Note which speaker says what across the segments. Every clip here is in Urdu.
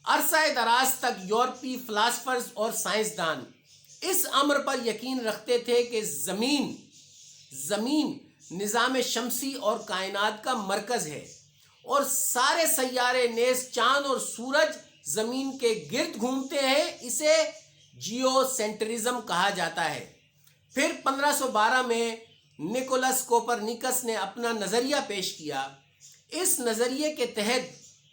Speaker 1: عرصہ دراز تک یورپی فلاسفرز اور سائنسدان اس امر پر یقین رکھتے تھے کہ زمین نظام شمسی اور کائنات کا مرکز ہے اور سارے سیارے نیز چاند اور سورج زمین کے گرد گھومتے ہیں. اسے جیو سینٹرزم کہا جاتا ہے. پھر 1512 میں نکولس کوپرنیکس نے اپنا نظریہ پیش کیا. اس نظریے کے تحت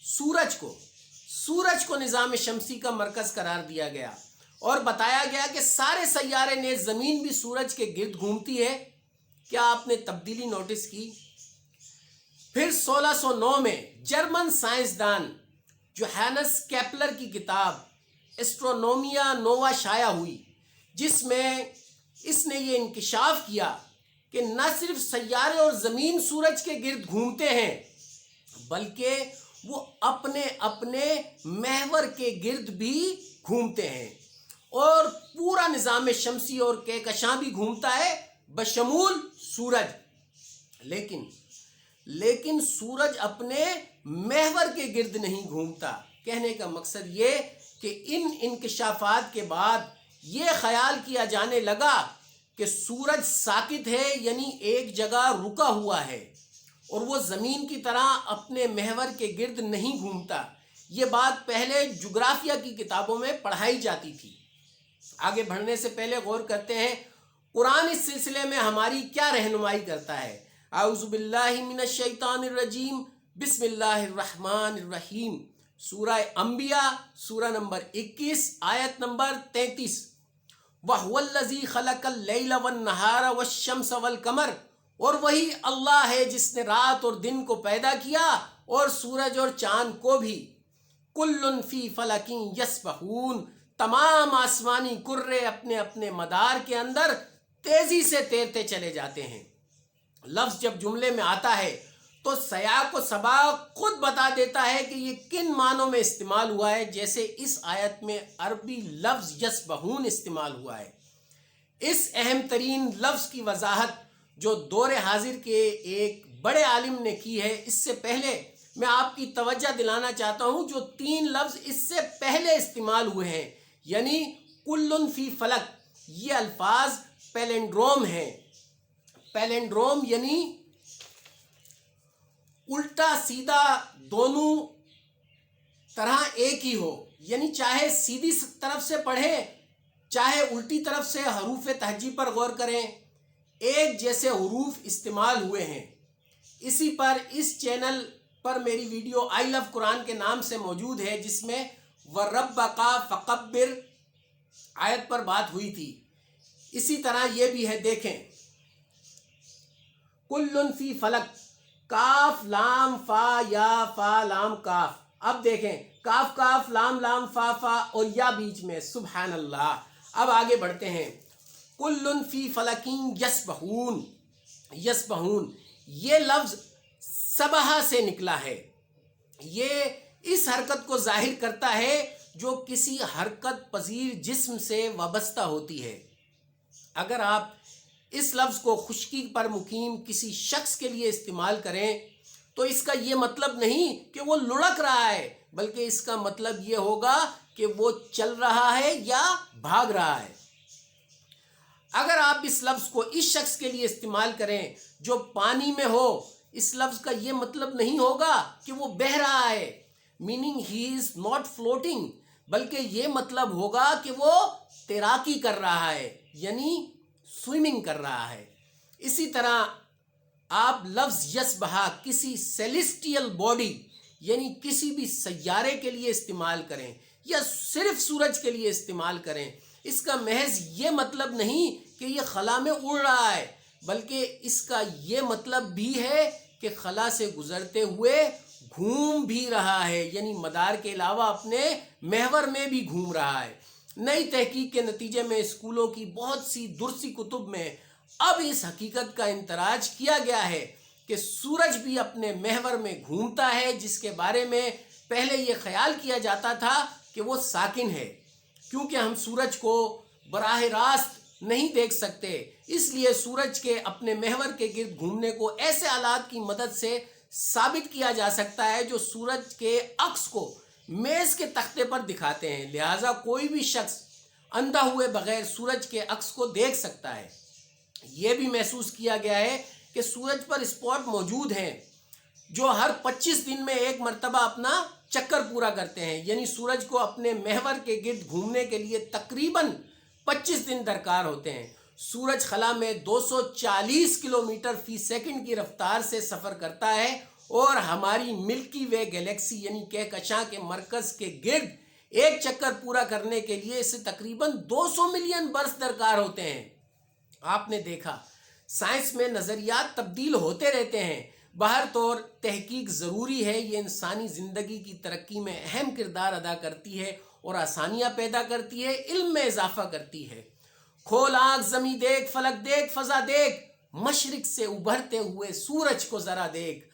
Speaker 1: سورج کو نظام شمسی کا مرکز قرار دیا گیا اور بتایا گیا کہ سارے سیارے نیز زمین بھی سورج کے گرد گھومتی ہے. کیا آپ نے تبدیلی نوٹس کی؟ پھر 1609 میں جرمن سائنسدان جوہانس کیپلر کی کتاب ایسٹرونومیا نووا شائع ہوئی، جس میں اس نے یہ انکشاف کیا کہ نہ صرف سیارے اور زمین سورج کے گرد گھومتے ہیں بلکہ وہ اپنے اپنے محور کے گرد بھی گھومتے ہیں اور پورا نظام شمسی اور کہکشاں بھی گھومتا ہے بشمول سورج. لیکن سورج اپنے محور کے گرد نہیں گھومتا. کہنے کا مقصد یہ کہ ان انکشافات کے بعد یہ خیال کیا جانے لگا کہ سورج ساکت ہے، یعنی ایک جگہ رکا ہوا ہے اور وہ زمین کی طرح اپنے محور کے گرد نہیں گھومتا. یہ بات پہلے جغرافیہ کی کتابوں میں پڑھائی جاتی تھی. آگے بڑھنے سے پہلے غور کرتے ہیں قرآن اس سلسلے میں ہماری کیا رہنمائی کرتا ہے. اعوذ باللہ من الشیطان الرجیم، بسم اللہ الرحمن الرحیم. سورہ انبیاء سورہ نمبر 21 آیت نمبر 33. وَهُوَ الَّذِي خَلَقَ اللَّيْلَ وَالنَّهَارَ وَالشَّمْسَ وَالْقَمَرَ، اور وہی اللہ ہے جس نے رات اور دن کو پیدا کیا اور سورج اور چاند کو بھی. کُلٌّ فِی فَلَکٍ یسبحون، تمام آسمانی کرے اپنے اپنے مدار کے اندر تیزی سے تیرتے چلے جاتے ہیں. لفظ جب جملے میں آتا ہے تو سیاق و سباق خود بتا دیتا ہے کہ یہ کن معنوں میں استعمال ہوا ہے. جیسے اس آیت میں عربی لفظ یسبحون استعمال ہوا ہے. اس اہم ترین لفظ کی وضاحت جو دور حاضر کے ایک بڑے عالم نے کی ہے، اس سے پہلے میں آپ کی توجہ دلانا چاہتا ہوں جو 3 لفظ اس سے پہلے استعمال ہوئے ہیں، یعنی کلن فی فلک. یہ الفاظ پیلنڈروم ہیں. پیلنڈروم یعنی الٹا سیدھا دونوں طرح ایک ہی ہو، یعنی چاہے سیدھی طرف سے پڑھیں چاہے الٹی طرف سے. حروف تہجی پر غور کریں، ایک جیسے حروف استعمال ہوئے ہیں. اسی پر اس چینل پر میری ویڈیو آئی لو قرآن کے نام سے موجود ہے، جس میں وَرَبَّكَ فَكَبِّرْ آیت پر بات ہوئی تھی. اسی طرح یہ بھی ہے، دیکھیں کلن فی فلک، کاف لام فا یا فا لام کاف. اب دیکھیں کاف کاف لام لام فا فا اور یا بیچ میں، سبحان اللہ. اب آگے بڑھتے ہیں. کلن فی فلکین یسبحون. یسبحون یہ لفظ سبحہ سے نکلا ہے. یہ اس حرکت کو ظاہر کرتا ہے جو کسی حرکت پذیر جسم سے وابستہ ہوتی ہے. اگر آپ اس لفظ کو خشکی پر مقیم کسی شخص کے لیے استعمال کریں تو اس کا یہ مطلب نہیں کہ وہ لڑک رہا ہے، بلکہ اس کا مطلب یہ ہوگا کہ وہ چل رہا ہے یا بھاگ رہا ہے. اگر آپ اس لفظ کو اس شخص کے لیے استعمال کریں جو پانی میں ہو، اس لفظ کا یہ مطلب نہیں ہوگا کہ وہ بہہ رہا ہے، meaning he is not floating, بلکہ یہ مطلب ہوگا کہ وہ تیراکی کر رہا ہے، یعنی سوئمنگ کر رہا ہے. اسی طرح آپ لفظ یسبحہ کسی سیلیسٹیل باڈی یعنی کسی بھی سیارے کے لیے استعمال کریں یا صرف سورج کے لیے استعمال کریں، اس کا محض یہ مطلب نہیں کہ یہ خلا میں اڑ رہا ہے، بلکہ اس کا یہ مطلب بھی ہے کہ خلا سے گزرتے ہوئے گھوم بھی رہا ہے، یعنی مدار کے علاوہ اپنے محور میں بھی گھوم رہا ہے. نئی تحقیق کے نتیجے میں اسکولوں کی بہت سی درسی کتب میں اب اس حقیقت کا اندراج کیا گیا ہے کہ سورج بھی اپنے محور میں گھومتا ہے، جس کے بارے میں پہلے یہ خیال کیا جاتا تھا کہ وہ ساکن ہے. کیونکہ ہم سورج کو براہ راست نہیں دیکھ سکتے، اس لیے سورج کے اپنے محور کے گرد گھومنے کو ایسے آلات کی مدد سے ثابت کیا جا سکتا ہے جو سورج کے عکس کو میز کے تختے پر دکھاتے ہیں، لہٰذا کوئی بھی شخص اندھا ہوئے بغیر سورج کے عکس کو دیکھ سکتا ہے۔ یہ بھی محسوس کیا گیا ہے کہ سورج پر اسپاٹ موجود ہیں جو ہر 25 دن میں ایک مرتبہ اپنا چکر پورا کرتے ہیں، یعنی سورج کو اپنے محور کے گرد گھومنے کے لیے تقریباً 25 دن درکار ہوتے ہیں۔ سورج خلا میں 240 کلومیٹر فی سیکنڈ کی رفتار سے سفر کرتا ہے اور ہماری ملکی وے گلیکسی یعنی کہکشاں کے مرکز کے گرد ایک چکر پورا کرنے کے لیے اسے تقریباً 200 ملین برس درکار ہوتے ہیں۔ آپ نے دیکھا سائنس میں نظریات تبدیل ہوتے رہتے ہیں، بہر طور تحقیق ضروری ہے، یہ انسانی زندگی کی ترقی میں اہم کردار ادا کرتی ہے اور آسانیاں پیدا کرتی ہے، علم میں اضافہ کرتی ہے۔ کھول آنکھ، زمیں دیکھ، فلک دیکھ، فضا دیکھ، مشرق سے ابھرتے ہوئے سورج کو ذرا دیکھ۔